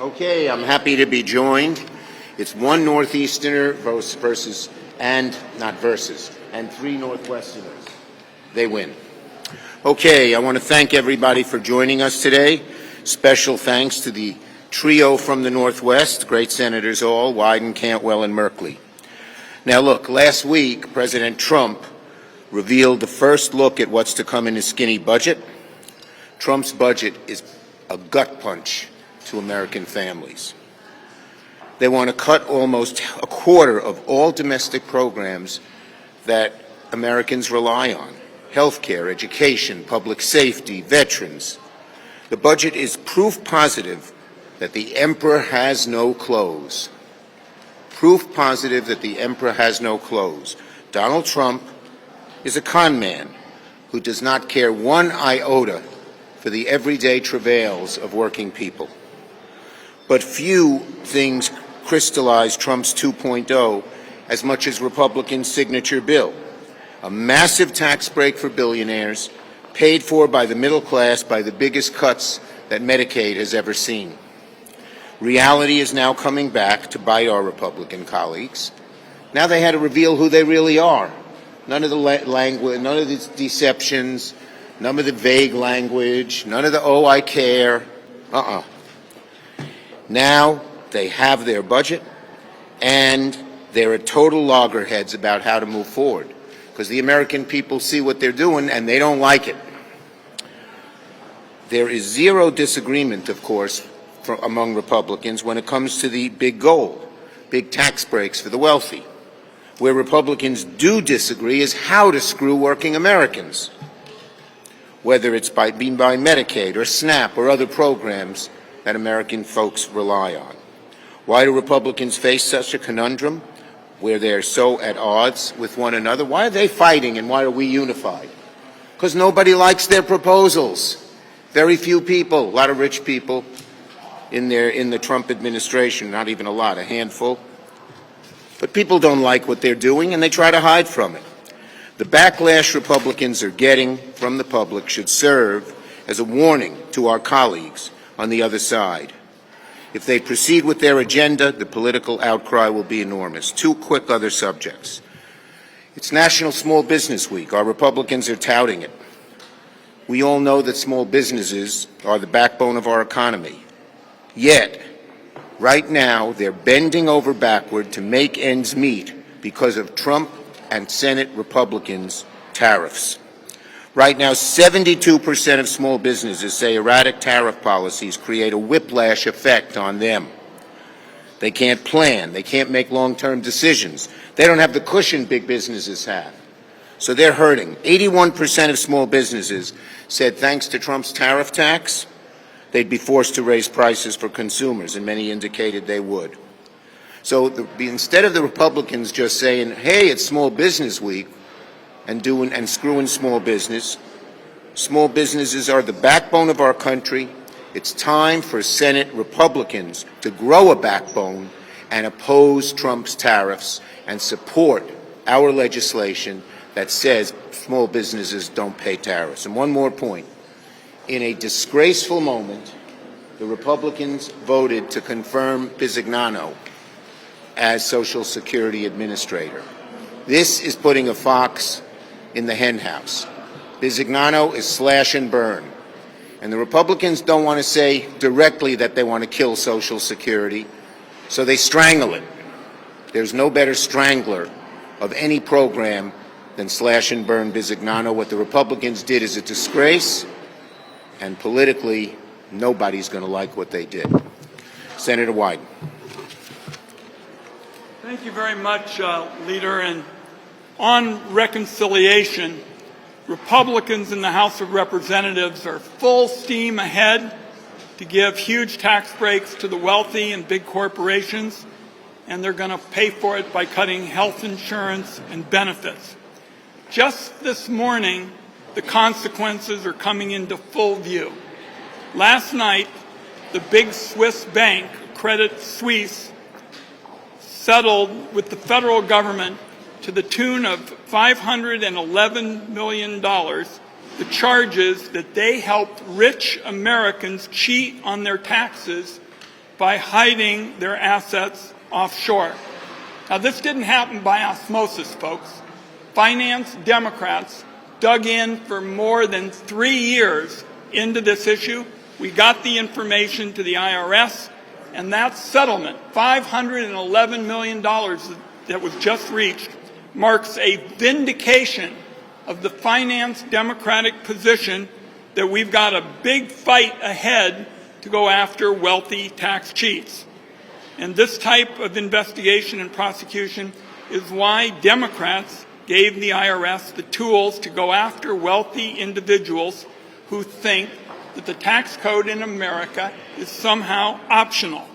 Okay, I'm happy to be joined. It's one Northeasterner and three Northwesterners. They win. Okay, I want to thank everybody for joining us today. Special thanks to the trio from the Northwest, great senators all, Wyden, Cantwell, and Merkley. Now look, last week, President Trump revealed the first look at what's to come in his skinny budget. Trump's budget is a gut punch to American families. They want to cut almost a quarter of all domestic programs that Americans rely on: health care, education, public safety, veterans. The budget is proof positive that the emperor has no clothes. Proof positive that the emperor has no clothes. Donald Trump is a con man who does not care one iota for the everyday travails of working people. But few things crystallize Trump's 2.0 as much as Republicans' signature bill: a massive tax break for billionaires, paid for by the middle class by the biggest cuts that Medicaid has ever seen. Reality is now coming back to bite our Republican colleagues. Now they had to reveal who they really are. None of the language, none of the deceptions, none of the vague language, none of the "oh, I care." Now they have their budget, and they're at total loggerheads about how to move forward, because the American people see what they're doing and they don't like it. There is zero disagreement, of course, among Republicans when it comes to the big goal: big tax breaks for the wealthy. Where Republicans do disagree is how to screw working Americans, whether it's by Medicaid or SNAP or other programs that American folks rely on. Why do Republicans face such a conundrum where they're so at odds with one another? Why are they fighting and why are we unified? Because nobody likes their proposals. Very few people, a lot of rich people in the Trump administration, not even a lot, a handful. But people don't like what they're doing and they try to hide from it. The backlash Republicans are getting from the public should serve as a warning to our colleagues on the other side. If they proceed with their agenda, the political outcry will be enormous. Two quick other subjects. It's National Small Business Week. Our Republicans are touting it. We all know that small businesses are the backbone of our economy. Yet, right now, they're bending over backward to make ends meet because of Trump and Senate Republicans' tariffs. Right now, 72% of small businesses say erratic tariff policies create a whiplash effect on them. They can't plan. They can't make long-term decisions. They don't have the cushion big businesses have. So they're hurting. 81% of small businesses said thanks to Trump's tariff tax, they'd be forced to raise prices for consumers, and many indicated they would. So instead of the Republicans just saying, hey, it's Small Business Week, and screwing small businesses are the backbone of our country. It's time for Senate Republicans to grow a backbone and oppose Trump's tariffs and support our legislation that says small businesses don't pay tariffs. And one more point. In a disgraceful moment, the Republicans voted to confirm Bisignano as Social Security Administrator. This is putting a fox in the henhouse. Bisignano is slash and burn. And the Republicans don't want to say directly that they want to kill Social Security, so they strangle it. There's no better strangler of any program than slash and burn Bisignano. What the Republicans did is a disgrace, and politically, nobody's going to like what they did. Senator Wyden. Thank you very much, Leader. And on reconciliation, Republicans in the House of Representatives are full steam ahead to give huge tax breaks to the wealthy and big corporations, and they're going to pay for it by cutting health insurance and benefits. Just this morning, the consequences are coming into full view. Last night, the big Swiss bank, Credit Suisse, settled with the federal government to the tune of $511 million the charges that they helped rich Americans cheat on their taxes by hiding their assets offshore. Now, this didn't happen by osmosis, folks. Finance Democrats dug in for more than 3 years into this issue. We got the information to the IRS, and that settlement, $511 million that was just reached, marks a vindication of the Finance Democratic position that we've got a big fight ahead to go after wealthy tax cheats. And this type of investigation and prosecution is why Democrats gave the IRS the tools to go after wealthy individuals who think that the tax code in America is somehow optional.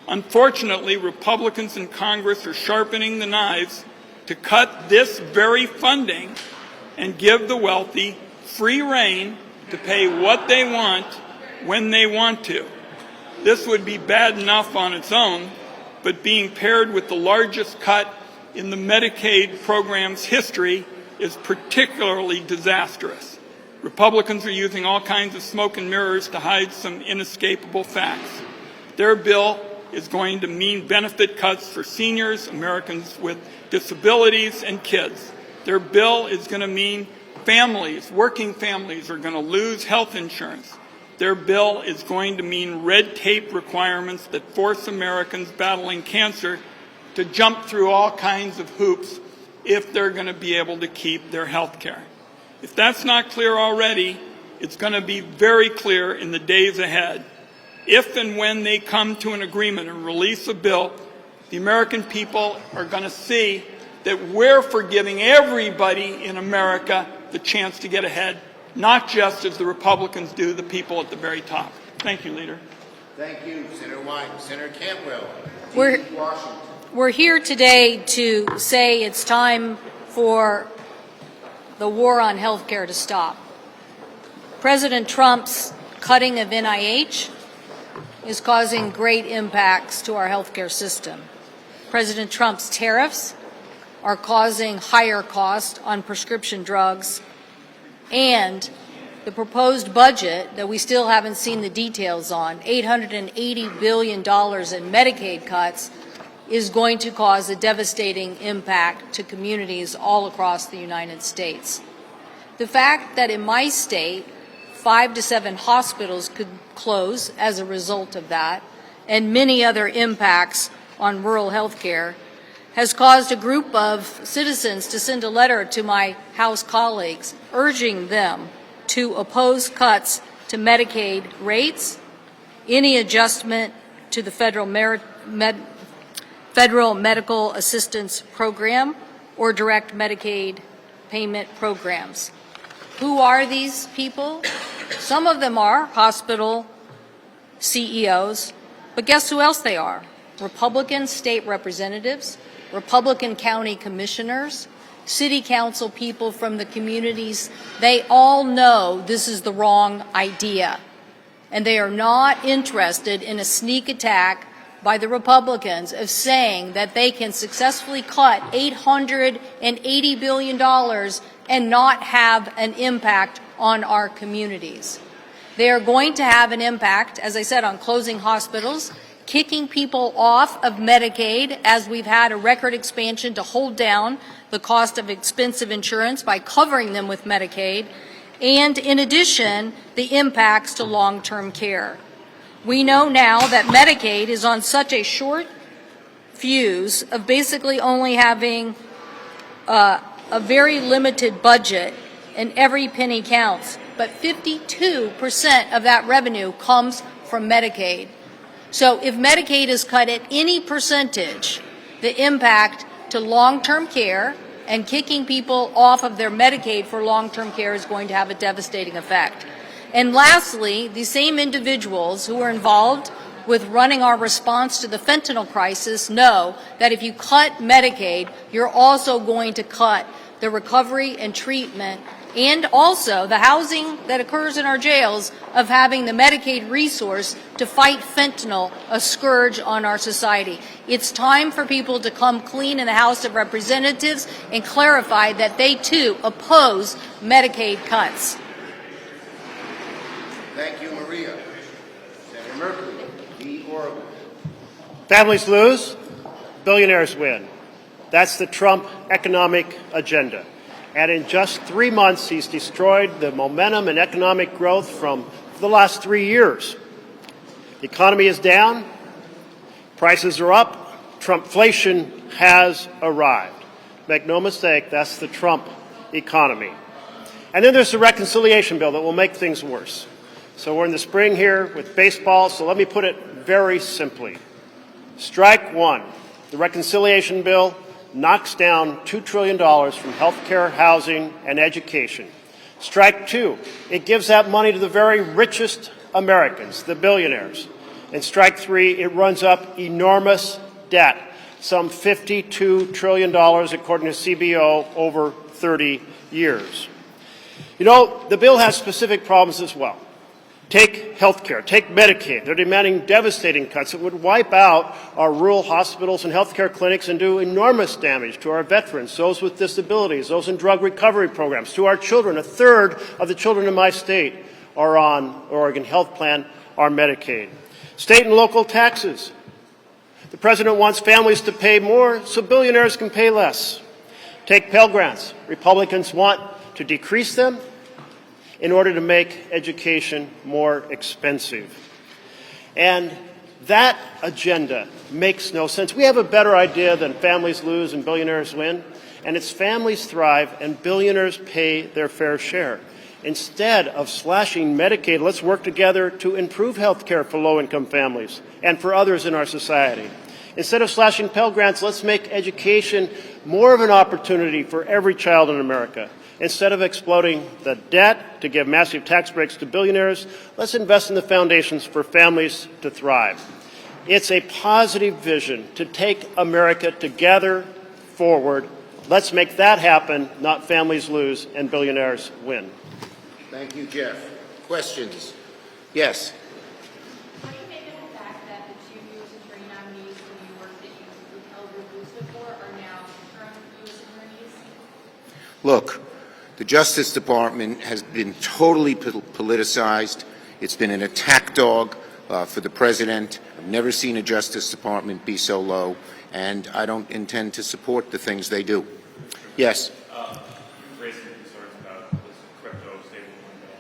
Unfortunately, Republicans in Congress are sharpening the knives to cut this very funding and give the wealthy free rein to pay what they want when they want to. This would be bad enough on its own, but being paired with the largest cut in the Medicaid program's history is particularly disastrous. Republicans are using all kinds of smoke and mirrors to hide some inescapable facts. Their bill is going to mean benefit cuts for seniors, Americans with disabilities, and kids. Their bill is going to mean families, working families, are going to lose health insurance. Their bill is going to mean red tape requirements that force Americans battling cancer to jump through all kinds of hoops if they're going to be able to keep their health care. If that's not clear already, it's going to be very clear in the days ahead. If and when they come to an agreement and release a bill, the American people are going to see that we're for giving everybody in America the chance to get ahead, not just as the Republicans do the people at the very top. Thank you, Leader. Thank you, Senator Wyden. Senator Cantwell, Washington. We're here today to say it's time for the war on health care to stop. President Trump's cutting of NIH is causing great impacts to our health care system. President Trump's tariffs are causing higher costs on prescription drugs, and the proposed budget that we still haven't seen the details on, $880 billion in Medicaid cuts, is going to cause a devastating impact to communities all across the United States. The fact that in my state, 5 to 7 hospitals could close as a result of that, and many other impacts on rural health care, has caused a group of citizens to send a letter to my House colleagues urging them to oppose cuts to Medicaid rates, any adjustment to the federal medical assistance program, or direct Medicaid payment programs. Who are these people? Some of them are hospital CEOs, but guess who else they are? Republican state representatives, Republican county commissioners, city council people from the communities. They all know this is the wrong idea, and they are not interested in a sneak attack by the Republicans of saying that they can successfully cut $880 billion and not have an impact on our communities. They are going to have an impact, as I said, on closing hospitals, kicking people off of Medicaid, as we've had a record expansion to hold down the cost of expensive insurance by covering them with Medicaid, and in addition, the impacts to long-term care. We know now that Medicaid is on such a short fuse of basically only having a very limited budget, and every penny counts, but 52% of that revenue comes from Medicaid. So if Medicaid is cut at any percentage, the impact to long-term care and kicking people off of their Medicaid for long-term care is going to have a devastating effect. And lastly, the same individuals who are involved with running our response to the fentanyl crisis know that if you cut Medicaid, you're also going to cut the recovery and treatment and also the housing that occurs in our jails of having the Medicaid resource to fight fentanyl, a scourge on our society. It's time for people to come clean in the House of Representatives and clarify that they too oppose Medicaid cuts. Thank you, Maria. Senator Merkley, D. Oregon. Families lose, billionaires win. That's the Trump economic agenda. And in just 3 months, he's destroyed the momentum and economic growth from the last 3 years. The economy is down, prices are up, Trumpflation has arrived. Make no mistake, that's the Trump economy. And then there's the reconciliation bill that will make things worse. So we're in the spring here with baseball, so let me put it very simply. Strike one. The reconciliation bill knocks down $2 trillion from health care, housing, and education. Strike two. It gives that money to the very richest Americans, the billionaires. And strike three, it runs up enormous debt, some $52 trillion according to CBO over 30 years. You know, the bill has specific problems as well. Take health care, take Medicaid. They're demanding devastating cuts that would wipe out our rural hospitals and health care clinics and do enormous damage to our veterans, those with disabilities, those in drug recovery programs, to our children. A third of the children in my state are on Oregon Health Plan, are Medicaid. State and local taxes. The president wants families to pay more so billionaires can pay less. Take Pell Grants. Republicans want to decrease them in order to make education more expensive. And that agenda makes no sense. We have a better idea than families lose and billionaires win, and it's families thrive and billionaires pay their fair share. Instead of slashing Medicaid, let's work together to improve health care for low-income families and for others in our society. Instead of slashing Pell Grants, let's make education more of an opportunity for every child in America. Instead of exploding the debt to give massive tax breaks to billionaires, let's invest in the foundations for families to thrive. It's a positive vision to take America together forward. Let's make that happen, not families lose and billionaires win. Thank you, Jeff. Questions? Yes. What do you make of the fact that the two U.S. attorney nominees from New York that you withheld your boots before are now current U.S. attorneys? Look, the Justice Department has been totally politicized. It's been an attack dog for the president. I've never seen a Justice Department be so low, and I don't intend to support the things they do. Yes. Raising concerns about this crypto stablecoin bill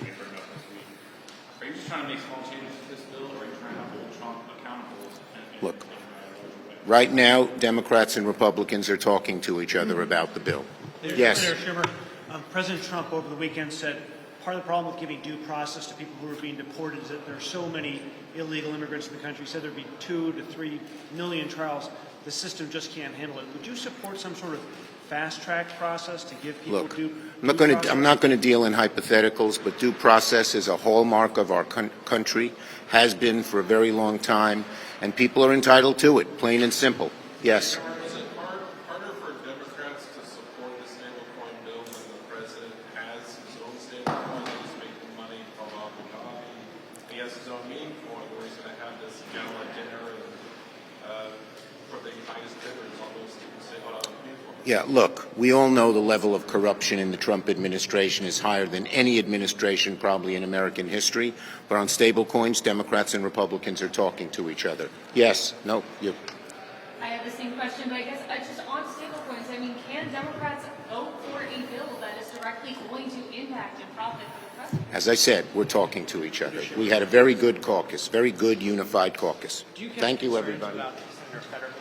we've heard about this week. Are you just trying to make small changes to this bill, or are you trying to hold Trump accountable? Look, right now, Democrats and Republicans are talking to each other about the bill. Yes. Senator Schumer, President Trump over the weekend said part of the problem with giving due process to people who are being deported is that there are so many illegal immigrants in the country. He said there'd be 2 to 3 million trials. The system just can't handle it. Would you support some sort of fast-track process to give people due process? I'm not going to deal in hypotheticals, but due process is a hallmark of our country, has been for a very long time, and people are entitled to it, plain and simple. Yes. Is it harder for Democrats to support the stablecoin bill when the president has his own stablecoin that he's making money from Abu Dhabi? He has his own meme coin where he's going to have this gala dinner for the highest bidders on those meme coins. Yeah, look, we all know the level of corruption in the Trump administration is higher than any administration probably in American history. But on stablecoins, Democrats and Republicans are talking to each other. Yes. No. You. I have the same question, but I guess just on stablecoins, I mean, can Democrats vote for a bill that is directly going to impact and profit for the president? As I said, we're talking to each other. We had a very good caucus, very good unified caucus. Thank you, everybody. About Senator Fetterman?